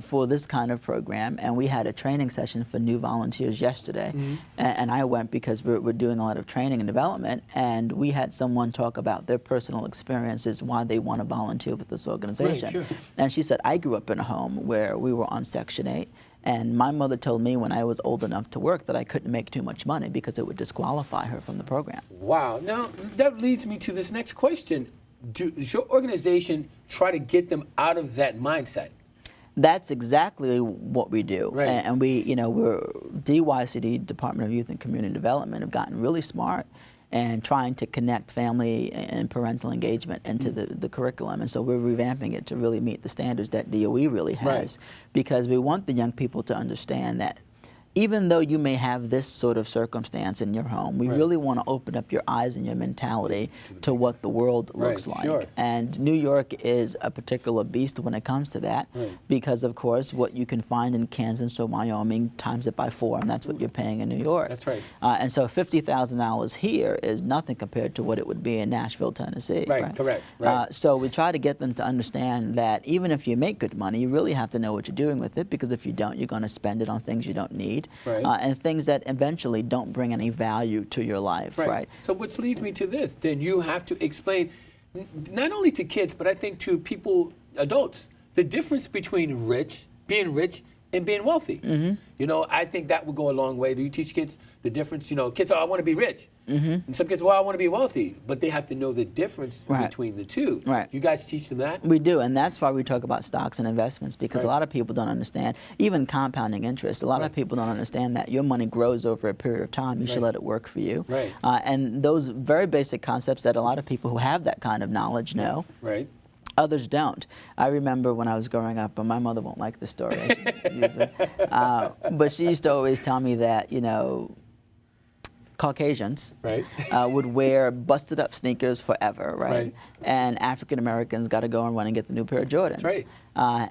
for this kind of program. And we had a training session for new volunteers yesterday. And I went because we're doing a lot of training and development. And we had someone talk about their personal experiences, why they want to volunteer with this organization. And she said, I grew up in a home where we were on Section 8. And my mother told me when I was old enough to work that I couldn't make too much money because it would disqualify her from the program. Wow. Now, that leads me to this next question. Does your organization try to get them out of that mindset? That's exactly what we do. Right. And we, we're DYCD, Department of Youth and Community Development, have gotten really smart and trying to connect family and parental engagement into the curriculum. And so we're revamping it to really meet the standards that DOE really has, because we want the young people to understand that even though you may have this sort of circumstance in your home, we really want to open up your eyes and your mentality to what the world looks like. Sure. And New York is a particular beast when it comes to that, because of course what you can find in Kansas or Wyoming times it by 4, and that's what you're paying in New York. That's right. And so $50,000 here is nothing compared to what it would be in Nashville, Tennessee. Right, correct. Right. So we try to get them to understand that even if you make good money, you really have to know what you're doing with it, because if you don't, you're going to spend it on things you don't need. Right. And things that eventually don't bring any value to your life, right? So which leads me to this. Then you have to explain, not only to kids, but I think to people, adults, the difference between being rich, and being wealthy. I think that would go a long way. Do you teach kids the difference? Kids, I want to be rich. And some kids, I want to be wealthy. But they have to know the difference between the two. Right. You guys teach them that? We do, and that's why we talk about stocks and investments, because a lot of people don't understand, even compounding interest, a lot of people don't understand that your money grows over a period of time. You should let it work for you. Right. And those very basic concepts that a lot of people who have that kind of knowledge know. Right. Others don't. I remember when I was growing up, and my mother won't like the story, I should use her. But she used to always tell me that, Caucasians would wear busted up sneakers forever, right? And African Americans got to go and run and get the new pair of Jordans. That's right.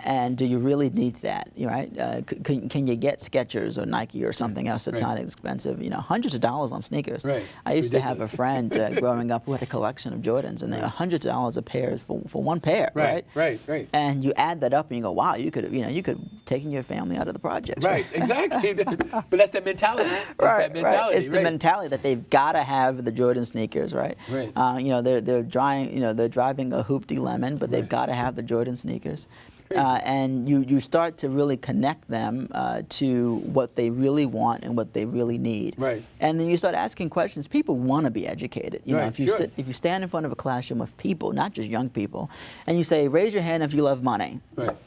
And do you really need that, right? Can you get Skechers or Nike or something else that's not expensive? Hundreds of dollars on sneakers. Right. I used to have a friend growing up who had a collection of Jordans, and they were hundreds of dollars a pair for one pair, right? Right. And you add that up and you go, wow, you could have taken your family out of the projects. Right, exactly. But that's the mentality. Right. It's the mentality that they've got to have the Jordan sneakers, right? Right. They're driving a hoopty lemon, but they've got to have the Jordan sneakers. And you start to really connect them to what they really want and what they really need. Right. And then you start asking questions. People want to be educated. If you stand in front of a classroom of people, not just young people, and you say, raise your hand if you love money. Right.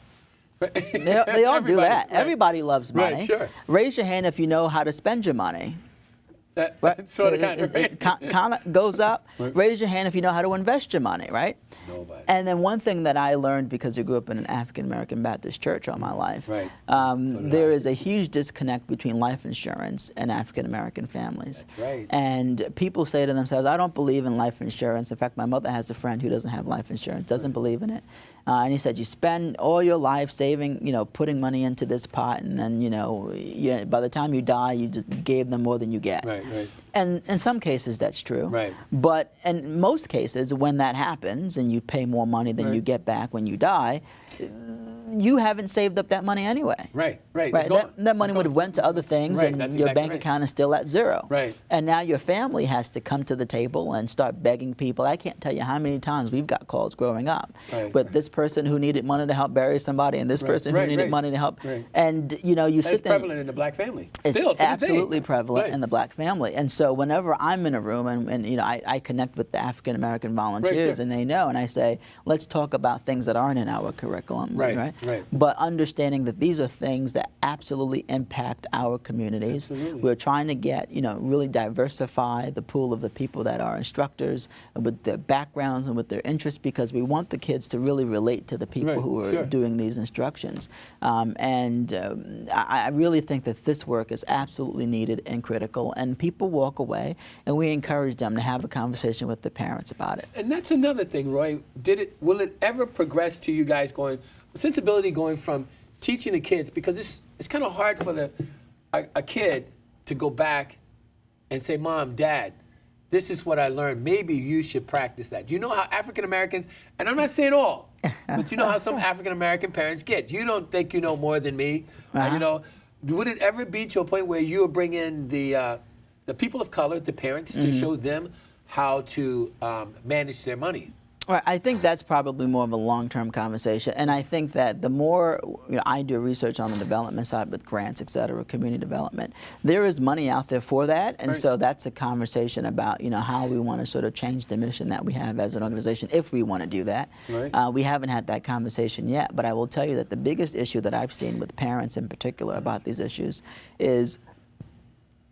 They all do that. Right. Everybody loves money. Right, sure. Raise your hand if you know how to spend your money. Sort of kind of. It kind of goes up. Right. Raise your hand if you know how to invest your money, right? Nobody. And then one thing that I learned, because I grew up in an African American Baptist church all my life, Right. There is a huge disconnect between life insurance and African American families. That's right. And people say to themselves, I don't believe in life insurance. In fact, my mother has a friend who doesn't have life insurance, doesn't believe in it. And he said, you spend all your life saving, putting money into this pot, and then, by the time you die, you just gave them more than you get. Right. And in some cases, that's true. Right. But in most cases, when that happens and you pay more money than you get back when you die, you haven't saved up that money anyway. Right. That money would have went to other things, and That's your exactly bank account is still at zero. Right. And now your family has to come to the table and start begging people. I can't tell you how many times we've got calls growing up with this person who needed money to help bury somebody, and this person who needed money to help. Right. And you sit It's there. prevalent in the black family. It's Still, to this day. absolutely prevalent Right. in the black family. And so whenever I'm in a room and I connect with the African American volunteers, sure. and they know, and I say, let's talk about things that aren't in our curriculum. Right. But understanding that these are things that absolutely impact our communities. Absolutely. We're trying to get, really diversify the pool of the people that are instructors with their backgrounds and with their interests, because we want the kids to really relate to the people Right, who are sure. doing these instructions. I really think that this work is absolutely needed and critical, and people walk away, and we encourage them to have a conversation with the parents about it. And that's another thing, Roy. Will it ever progress to you guys sensibility going from teaching the kids, because it's kind of hard for a kid to go back and say, Mom, Dad, this is what I learned. Maybe you should practice that. You know how African Americans, and I'm not saying all, but you know how some African American parents get. You don't think you know more than me. Would it ever be to a point where you would bring in the people of color, the parents, to show them how to manage their money? Right, I think that's probably more of a long-term conversation, and I think that the more I do research on the development side with grants, et cetera, community development, there is money out there for that, and so that's a conversation about how we want to sort of change the mission that we have as an organization, if we want to do that. Right. We haven't had that conversation yet, but I will tell you that the biggest issue that I've seen with parents in particular about these issues is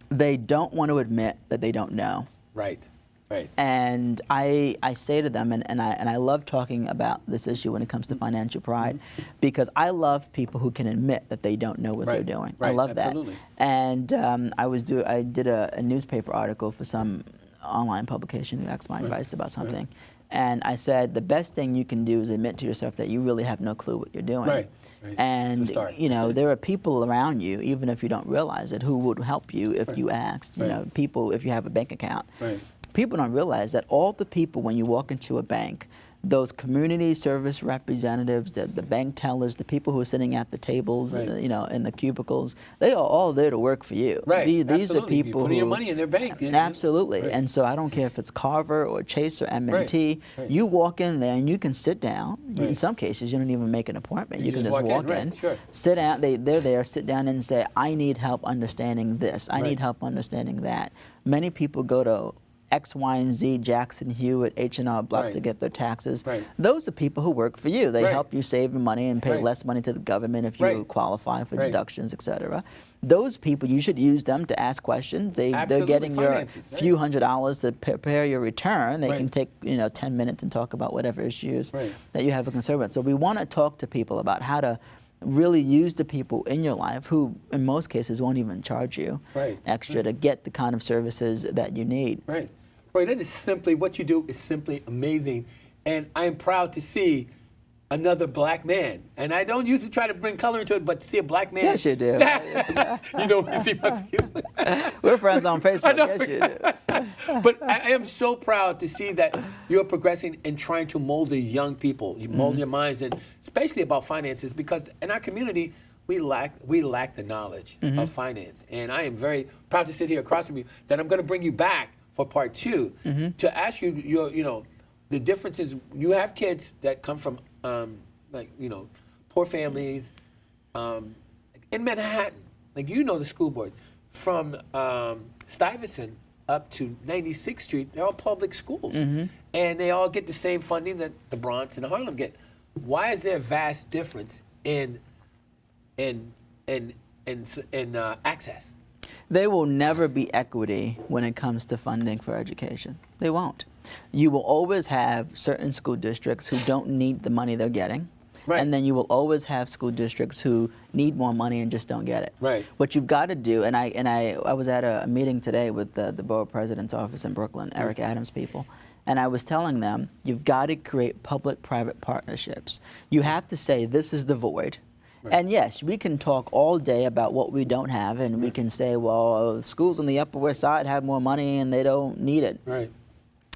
they don't want to admit that they don't know. Right. Right. And I say to them, and I love talking about this issue when it comes to financial pride, because I love people who can admit that they don't know what they're doing. I love absolutely. that. And I did a newspaper article for some online publication who asked my advice about something. And I said, the best thing you can do is admit to yourself that you really have no clue what you're doing. Right. And It's a start. there are people around you, even if you don't realize it, who would help you if you asked. People, if you have a bank account. Right. People don't realize that all the people, when you walk into a bank, those community service representatives, the bank tellers, the people who are sitting at the tables, in the cubicles, they are all there to work for you. Right. These are people putting who, your money in their bank. Absolutely. Right. And so I don't care if it's Carver or Chase or M&T. Right. You walk in there and you can sit down. In some cases, you don't even make an appointment. You can just walk in, sit down. They're there, sit down and say, I need help understanding this. I need help understanding that. Many people go to X, Y, and Z, Jackson, Hewitt, H&R Block to get their taxes. Those are people who work for you. They help you save your money and pay less money to the government if you qualify for deductions, et cetera. Those people, you should use them to ask questions. They're getting Finances, your few $100s to prepare your return. They can take 10 minutes and talk about whatever issues that you have a concern with. So we want to talk to people about how to really use the people in your life who, in most cases, won't even charge you extra to get the kind of services that you need. Right. That is simply, what you do is simply amazing. And I am proud to see another black man. And I don't usually try to bring color into it, but to see a black man. Yes, you do. When you see my face. We're friends on Facebook. Yes, you do. But I am so proud to see that you're progressing and trying to mold the young people. You mold your minds, and especially about finances, because in our community, we lack the knowledge of finance. And I am very proud to sit here across from you that I'm going to bring you back for part 2 to ask you the differences. You have kids that come from poor families in Manhattan, the school board from Stuyvesant up to 96th Street. They're all public schools, and they all get the same funding that the Bronx and Harlem get. Why is there a vast difference in access? There will never be equity when it comes to funding for education. They won't. You will always have certain school districts who don't need the money they're getting. And then you will always have school districts who need more money and just don't get it. What you've got to do, and I was at a meeting today with the borough president's office in Brooklyn, Eric Adams people, and I was telling them, you've got to create public-private partnerships. You have to say, this is the void. And yes, we can talk all day about what we don't have, and we can say, well, schools on the Upper West Side have more money and they don't need it.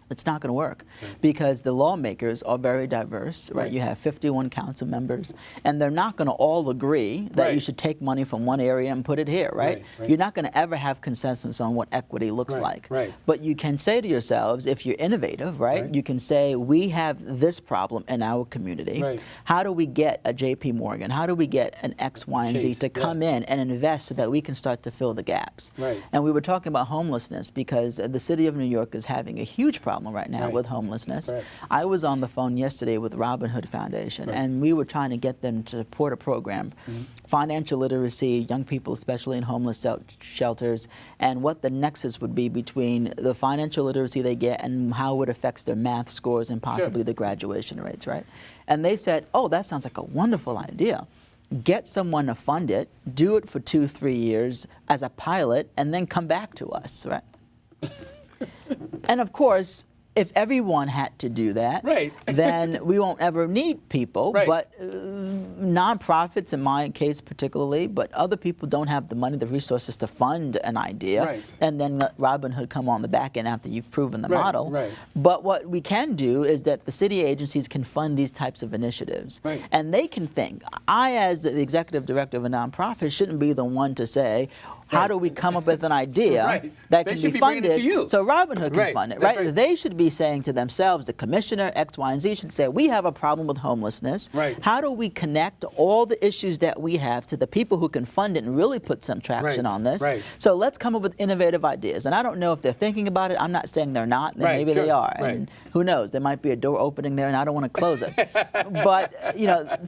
It's not going to work because the lawmakers are very diverse, right? You have 51 council members, and they're not going to all agree that you should take money from one area and put it here, right? You're not going to ever have consensus on what equity looks like. But you can say to yourselves, if you're innovative, you can say, we have this problem in our community. How do we get a JP Morgan? How do we get an X, Y, and Z to come in and invest so that we can start to fill the gaps? And we were talking about homelessness because the city of New York is having a huge problem right now with homelessness. I was on the phone yesterday with Robin Hood Foundation, and we were trying to get them to support a program, financial literacy, young people, especially in homeless shelters, and what the nexus would be between the financial literacy they get and how it affects their math scores and possibly the graduation rates, right? And they said, oh, that sounds like a wonderful idea. Get someone to fund it, do it for 2-3 years as a pilot, and then come back to us, right? And of course, if everyone had to do that, then we won't ever need people. But nonprofits, in my case particularly, but other people don't have the money, the resources to fund an idea, and then let Robin Hood come on the back end after you've proven the model. But what we can do is that the city agencies can fund these types of initiatives, and they can think. I, as the executive director of a nonprofit, shouldn't be the one to say, How do we come up with an idea Right. that They can should be be bringing it funded to you. so Robinhood can Right. fund it, That's right? right. They should be saying to themselves, the commissioner, X, Y, and Z should say, we have a problem with homelessness. Right. How do we connect all the issues that we have to the people who can fund it and really put some traction Right. on this? Right. So let's come up with innovative ideas. And I don't know if they're thinking about it. I'm not saying they're not. Then Right, maybe they sure. are. Right. And who knows? There might be a door opening there, and I don't want to close it. But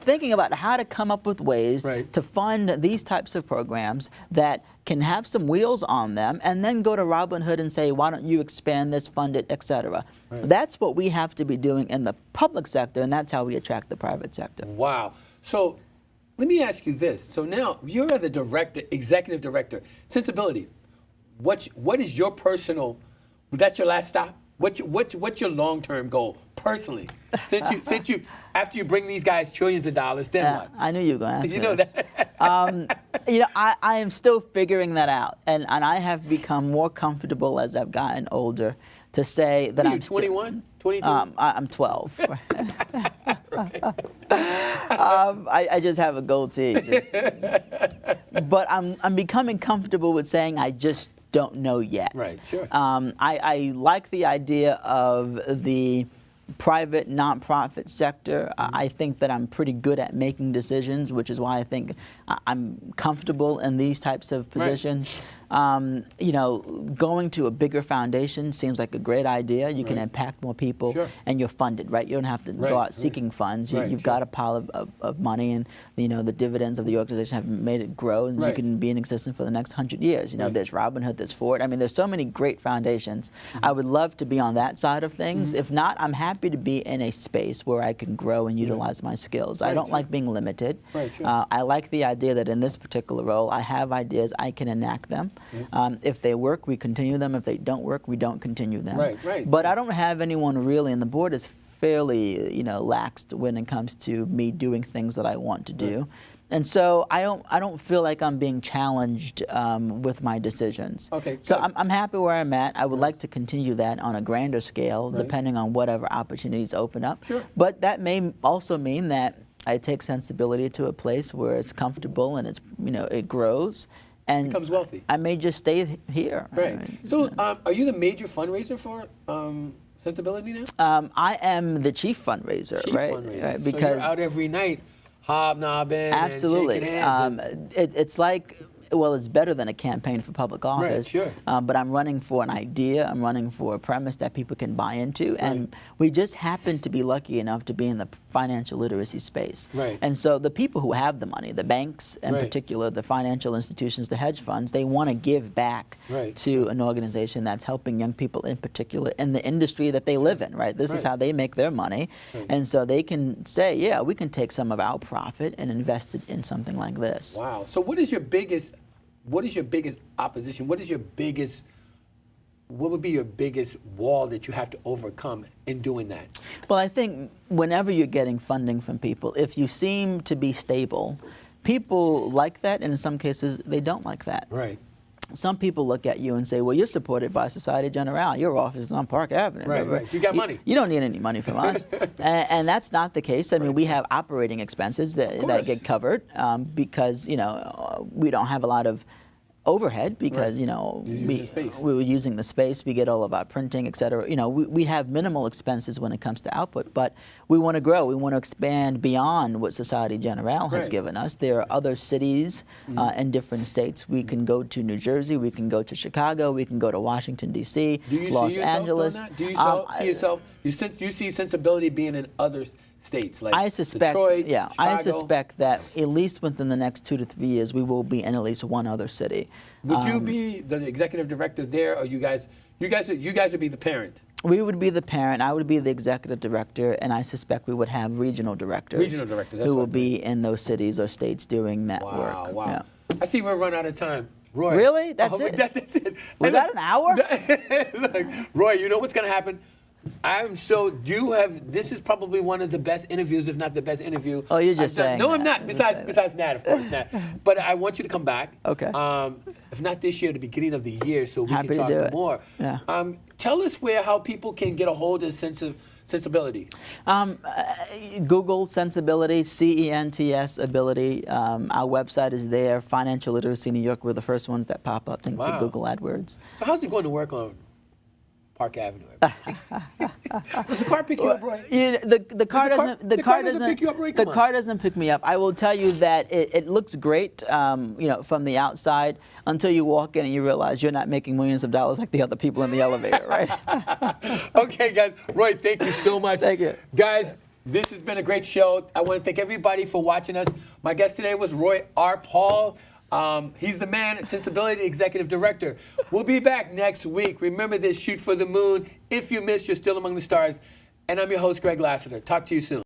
thinking about how to come up with ways Right. to fund these types of programs that can have some wheels on them, and then go to Robinhood and say, why don't you expand this, fund it, et cetera. That's what we have to be doing in the public sector, and that's how we attract the private sector. Wow. So let me ask you this. So now you're the director, executive director, Sensibility. What is your personal? That's your last stop. What's your long-term goal personally? Since you after you bring these guys trillions of dollars, then what? I knew you were going to ask You me know this. that. I am still figuring that out, and I have become more comfortable as I've gotten older to say that What are I'm you 21, 22? I'm 12. I just have a goatee. But I'm becoming comfortable with saying I just don't know yet. Right, sure. I like the idea of the private nonprofit sector. I think that I'm pretty good at making decisions, which is why I think I'm comfortable in these types of positions. Going to a bigger foundation seems like a great idea. You can impact more people, Sure. and you're funded, right? You don't have to go out seeking funds. You've Sure. got a pile of money, and the dividends of the organization have made it grow, and you Right. can be in existence for the next 100 years. There's Robinhood, there's Ford. I mean, there's so many great foundations. I would love to be on that side of things. If not, I'm happy to be in a space where I can grow and utilize my skills. I don't like being limited. Right, sure. I like the idea that in this particular role, I have ideas, I can enact them. If they work, we continue them. If they don't work, we don't continue them. Right. But I don't have anyone really, and the board is fairly, laxed when it comes to me doing things that I want to do. And so I don't feel like I'm being challenged with my decisions. Okay, So good. I'm happy where I'm at. I would like to continue that on a grander scale, Right. depending on whatever opportunities open up. Sure. But that may also mean that I take Sensibility to a place where it's comfortable and it grows. And Becomes wealthy. I may just stay here. Right. So are you the major fundraiser for Sensibility now? I am the chief fundraiser, Chief right? fundraiser. Right, So because you're out every night, hobnobbing, absolutely, and shaking hands. it's like. Well, it's better than a campaign for public office. sure. But I'm running for an idea. I'm running for a premise that people can buy into. And we just happen to be lucky enough to be in the financial literacy space. Right. And so the people who have the money, the banks in Right. particular, the financial institutions, the hedge funds, they want to give back Right. to an organization that's helping young people in particular in the industry that they live in, right? This is Right. how they make their money. And so they can say, yeah, we can take some of our profit and invest it in something like this. Wow. So what is your biggest opposition? What would be your biggest wall that you have to overcome in doing that? Well, I think whenever you're getting funding from people, if you seem to be stable, people like that, and in some cases, they don't like that. Right. Some people look at you and say, well, you're supported by Societe Generale. Your office is on Park Avenue. Right. You got money. You don't need any money from us. and that's not the case. I mean, we have operating expenses that get covered because, we don't have a lot of overhead because, we were using the space. We get all of our printing, et cetera. We have minimal expenses when it comes to output, but we want to grow. We want to expand beyond what Societe Generale has Right. given us. There are other cities in different states. We can go to New Jersey. We can go to Chicago. We can go to Washington, D.C., Do you Los see yourself Angeles. doing that? Do you see yourself? You see Sensibility being in other states like I suspect, Detroit, I Chicago? suspect that at least within the next 2 to 3 years, we will be in at least one other city. Would you be the executive director there, or you guys would be the parent? We would be the parent. I would be the executive director, and I suspect we would have regional directors. Regional directors, that's who will what I be in those cities or states doing that Wow, work. wow. Yeah. I see we're run out of time. Roy. Really? That's it? That's it. Was Hey, that look- an hour? Look, Roy, you know what's going to happen? This is probably one of the best interviews, if not the best interview. Oh, you're just I've done. saying No, I'm that. not. Besides Nat, of course, Nat. But I want you to come back. Okay. If not this year, the beginning of the year, so we Happy can to talk do it. more. Yeah. Tell us how people can get a hold of Sensibility. Google Sensibility, CENTS Ability. Our website is there. Financial Literacy New York. We're the first ones that pop up thanks to Wow. Google AdWords. So how's it going to work on Park Avenue? Does the car pick you up, Roy? The car doesn't pick you up, Roy? The Come on. car doesn't pick me up. I will tell you that it looks great, from the outside until you walk in and you realize you're not making millions of dollars like the other people in the elevator, right? Okay, guys. Roy, thank you so much. Thank you. Guys, this has been a great show. I want to thank everybody for watching us. My guest today was Roy R. Paul. He's the man at Sensibility, Executive Director. We'll be back next week. Remember this, shoot for the moon. If you miss, you're still among the stars. And I'm your host, Greg Lassiter. Talk to you soon.